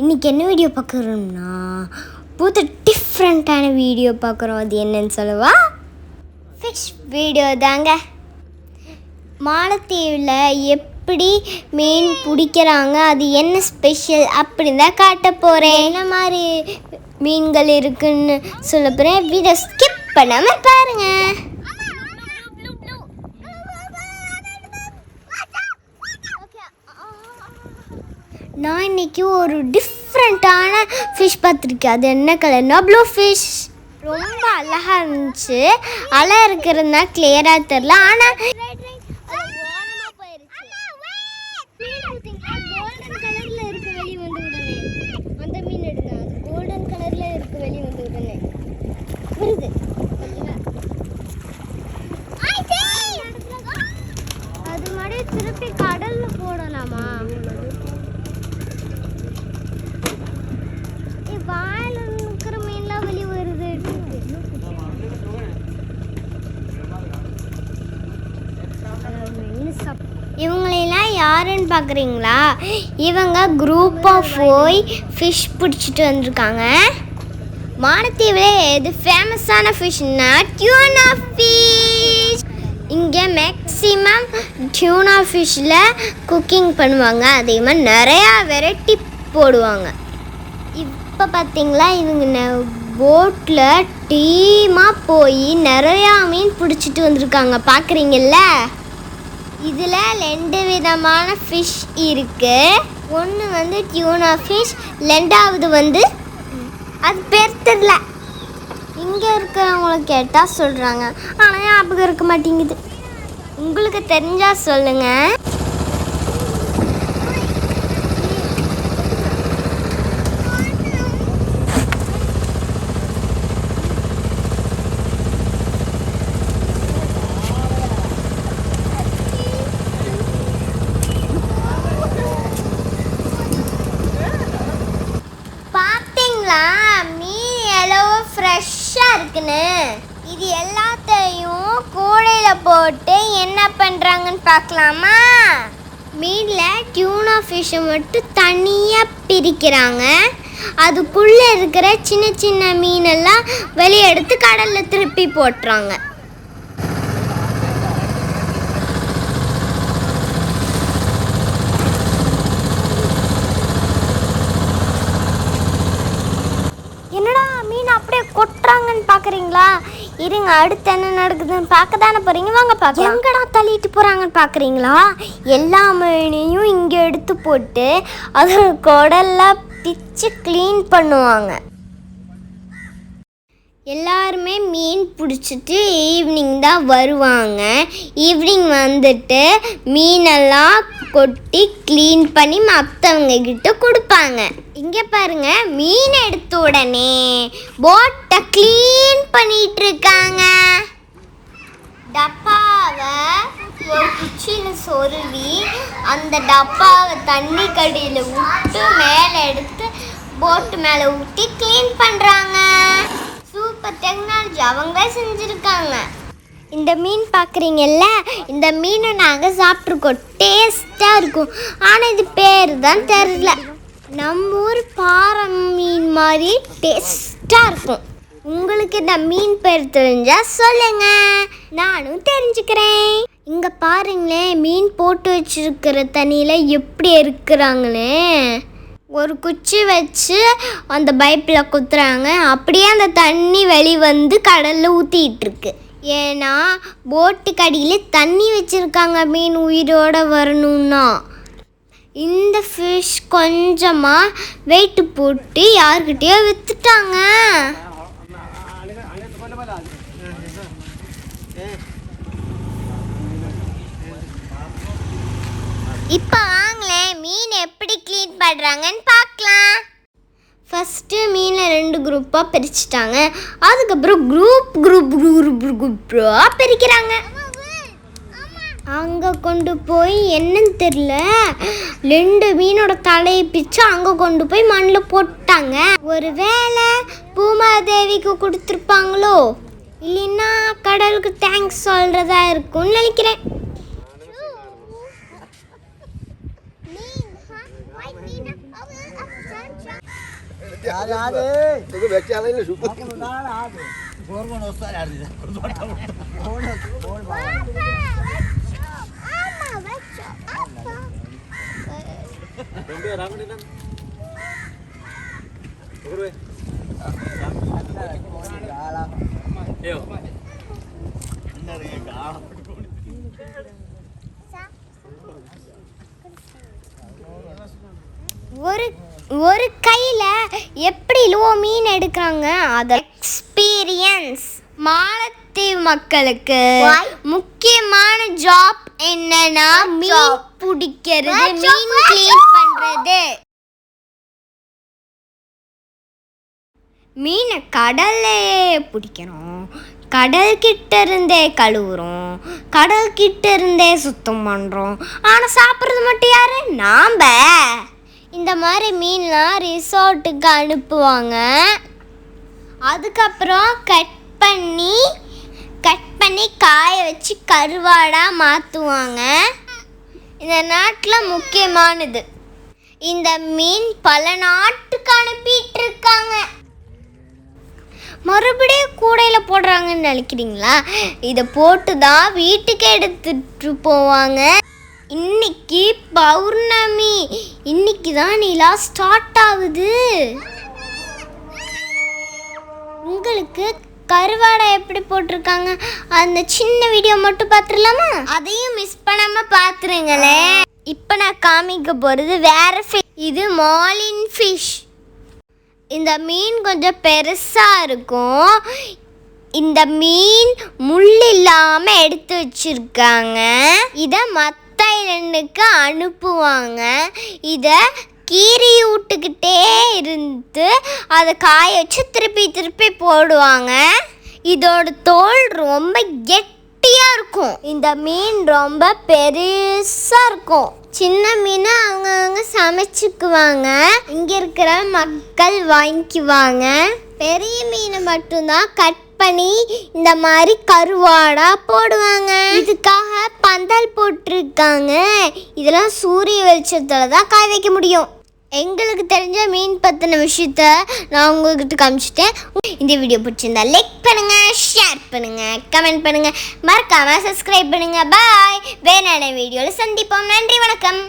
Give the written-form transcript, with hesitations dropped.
இன்றைக்கி என்ன வீடியோ பார்க்குறோம்னா புது டிஃப்ரெண்ட்டான வீடியோ பார்க்குறோம். அது என்னன்னு சொல்லவா? ஃபிஷ் வீடியோ தாங்க. மாலத்தீவில் எப்படி மீன் பிடிக்கிறாங்க, அது என்ன ஸ்பெஷல் அப்படின்னு தான் காட்ட போகிறேன். என்ன மாதிரி மீன்கள் இருக்குன்னு சொல்ல போகிறேன். வீடியோ ஸ்கிப் பண்ணாமல் பாருங்கள். நான் இன்றைக்கி ஒரு டிஃப்ரெண்ட்டான ஃபிஷ் பார்த்துருக்கேன். அது என்ன கலர்னா ப்ளூ ஃபிஷ். ரொம்ப அழகாக இருந்துச்சு. அலை இருக்கிறதுனா கிளியராக தெரில. ஆனால் கோல்டன் கலரில் இருக்க வெளியே வந்து உடனே அந்த மீன் எடுங்க. அது கோல்டன் கலரில் இருக்க வெளியே வந்து உடனே வருது. அது மாதிரி திருப்பி கடலில் போடலாமா? வாயில் இருக்கிற மீன்லாம் வெளியே வருது. இவங்களெல்லாம் யாருன்னு பார்க்குறீங்களா? இவங்க குரூப்பாக போய் ஃபிஷ் பிடிச்சிட்டு வந்திருக்காங்க. மாலத்தீவில் எது ஃபேமஸான ஃபிஷ்னா டியூனா ஃபிஷ். இங்கே மேக்ஸிமம் டியூனா ஃபிஷ்ஷில் குக்கிங் பண்ணுவாங்க. அதே மாதிரி நிறையா வெரைட்டி போடுவாங்க. இப்போ பார்த்தீங்களா, இவங்க போட்டில் டீமாக போய் நிறையா மீன் பிடிச்சிட்டு வந்திருக்காங்க. பார்க்குறீங்கல்ல, இதில் 2 விதமான ஃபிஷ் இருக்குது. ஒன்று வந்து டியூனா ஃபிஷ், 2வது வந்து அது பேர் தெரியல. இங்கே இருக்கிறவங்கள கேட்டால் சொல்கிறாங்க, ஆனால் ஞாபகம் இருக்க மாட்டேங்குது. உங்களுக்கு தெரிஞ்சால் சொல்லுங்கள். மீன் எவ்வளோ ஃப்ரெஷ்ஷாக இருக்குன்னு. இது எல்லாத்தையும் கூடையில் போட்டு என்ன பண்ணுறாங்கன்னு பார்க்கலாமா? மீனில் டியூனா ஃபிஷ்ஷை மட்டும் தனியாக பிரிக்கிறாங்க. அதுக்குள்ளே இருக்கிற சின்ன சின்ன மீனெல்லாம் வெளியே எடுத்து கடலில் திருப்பி போட்டுறாங்க. அப்படியே கொட்டுறாங்கன்னு பார்க்குறீங்களா? இருங்க, அடுத்து என்ன நடக்குதுன்னு பார்க்க தானே போகிறீங்க. வாங்க பார்க்க. எங்கடா தள்ளிட்டு போகிறாங்கன்னு பார்க்குறீங்களா? எல்லா மீனையும் இங்கே எடுத்து போட்டு அது குடல்லாம் பிச்சு க்ளீன் பண்ணுவாங்க. எல்லாருமே மீன் பிடிச்சிட்டு ஈவினிங் தான் வருவாங்க. ஈவினிங் வந்துட்டு மீனெல்லாம் கொட்டி க்ளீன் பண்ணி மற்றவங்க கிட்ட கொடுப்பாங்க. இங்கே பாருங்க, மீன் எடுத்த உடனே போட்டை க்ளீன் பண்ணிட்டு இருக்காங்க. டப்பாவை ஒரு குச்சியில் சொருவி அந்த டப்பாவை தண்ணி கடியில் விட்டு மேலே எடுத்து போட்டு மேலே ஊற்றி க்ளீன் பண்ணுறாங்க. சூப்பர் டெக்னாலஜி அவங்களே செஞ்சுருக்காங்க. இந்த மீன் பார்க்குறீங்கல்ல, இந்த மீனை நாங்கள் சாப்பிட்ருக்கோம். டேஸ்ட்டாக இருக்கும். ஆனால் இது பேர் தான் தெரியல. நம்ம ஊர் பாறை மீன் மாதிரி டேஸ்ட்டாக இருக்கும். உங்களுக்கு இந்த மீன் பேர் தெரிஞ்சால் சொல்லுங்கள், நானும் தெரிஞ்சுக்கிறேன். இங்கே பாருங்களேன், மீன் போட்டு வச்சுருக்கிற தண்ணியில் எப்படி இருக்கிறாங்களே. ஒரு குச்சி வச்சு அந்த பைப்பில் குத்துறாங்க. அப்படியே அந்த தண்ணி வெளி வந்து கடலில் ஊற்றிட்டுருக்கு. ஏன்னா போட்டு கடியில் தண்ணி வச்சுருக்காங்க மீன் உயிரோடு வரணும்னா. இந்த ஃபிஷ் கொஞ்சமாக வெயிட்டு போட்டு யார்கிட்டயோ விற்றுட்டாங்க. இப்போ வாங்களேன், மீன் எப்படி க்ளீன் பண்ணுறாங்கன்னு பார்க்கலாம். ஃபஸ்ட்டு மீனை 2 குரூப்பாக பிரிச்சுட்டாங்க. அதுக்கப்புறம் குரூப்பாக பிரிக்கிறாங்க. அங்கே கொண்டு போய் என்னன்னு தெரில, 2 மீனோட தலையை பிச்சு அங்கே கொண்டு போய் மண்ணில் போட்டாங்க. ஒரு வேளை பூமாதேவிக்கு கொடுத்துருப்பாங்களோ, இல்லைன்னா கடலுக்கு தேங்க்ஸ் சொல்கிறதா இருக்கும்னு நினைக்கிறேன். ஒரு கையில எப்படி இவ்வளோ மீன் எடுக்கிறாங்க அத எக்ஸ்பீரியன்ஸ். மாலத்தீவு மக்களுக்கு முக்கியமான ஜாப் என்னன்னா மீன் பிடிக்கிறது, மீன் க்ளீன் பண்றது. மீனை கடல்லே பிடிக்கிறோம், கடல் கிட்ட இருந்தே கழுவுறோம், கடல் கிட்ட இருந்தே சுத்தம் பண்ணுறோம். ஆனால் சாப்பிட்றது மட்டும் யாரு? நாம. இந்த மாதிரி மீன்லாம் ரிசார்ட்டுக்கு அனுப்புவாங்க. அதுக்கப்புறம் கட் பண்ணி காய வச்சு கருவாடாக மாற்றுவாங்க. இந்த நாட்டில் முக்கியமானது. இந்த மீன் பல நாட்டுக்கு அனுப்பிட்டு இருக்காங்க. மறுபடியும் கூடையில் போடுறாங்கன்னு நினைக்கிறீங்களா? இதை போட்டு தான் வீட்டுக்கு எடுத்துட்டு போவாங்க. இன்னைக்கு பௌர்ணமி, இன்னைக்கு தான் நிலா ஸ்டார்ட் ஆகுது. உங்களுக்கு கருவாடை எப்படி போட்டிருக்காங்க அந்த சின்ன வீடியோ மட்டும் பார்த்துடலாமா? அதையும் மிஸ் பண்ணாமல் பார்த்துருங்களே. இப்போ நான் காமிக்க போகிறது வேற ஃபிஷ். இது மாலின் ஃபிஷ். இந்த மீன் கொஞ்சம் பெருசாக இருக்கும். இந்த மீன் முள் இல்லாமல் எடுத்து வச்சிருக்காங்க. இதை மற்ற ஐலண்டுக்கு அனுப்புவாங்க. இதை கீரி விட்டுக்கிட்டே இருந்து அதை காய வச்சு திருப்பி போடுவாங்க. இதோட தோல் ரொம்ப கெட்டியாக இருக்கும். இந்த மீன் ரொம்ப பெருசாக இருக்கும். சின்ன மீனை அவங்கவுங்க சமைச்சுக்குவாங்க, இங்கே இருக்கிற மக்கள் வாங்கிக்குவாங்க. பெரிய மீனை மட்டும்தான் கட் பண்ணி இந்த மாதிரி கருவாடா போடுவாங்க. இதுக்காக பந்தல் போட்டிருக்காங்க. இதெல்லாம் சூரிய வெளிச்சத்துல தான் காய வைக்க முடியும். எங்களுக்கு தெரிஞ்ச மீன் பற்றின விஷயத்த நான் உங்ககிட்ட காமிச்சிட்டேன். இந்த வீடியோ பிடிச்சிருந்தா லைக் பண்ணுங்க, ஷேர் பண்ணுங்க, கமெண்ட் பண்ணுங்க, மறக்காம சப்ஸ்கிரைப் பண்ணுங்க. பாய். வேற வீடியோவில் சந்திப்போம். நன்றி, வணக்கம்.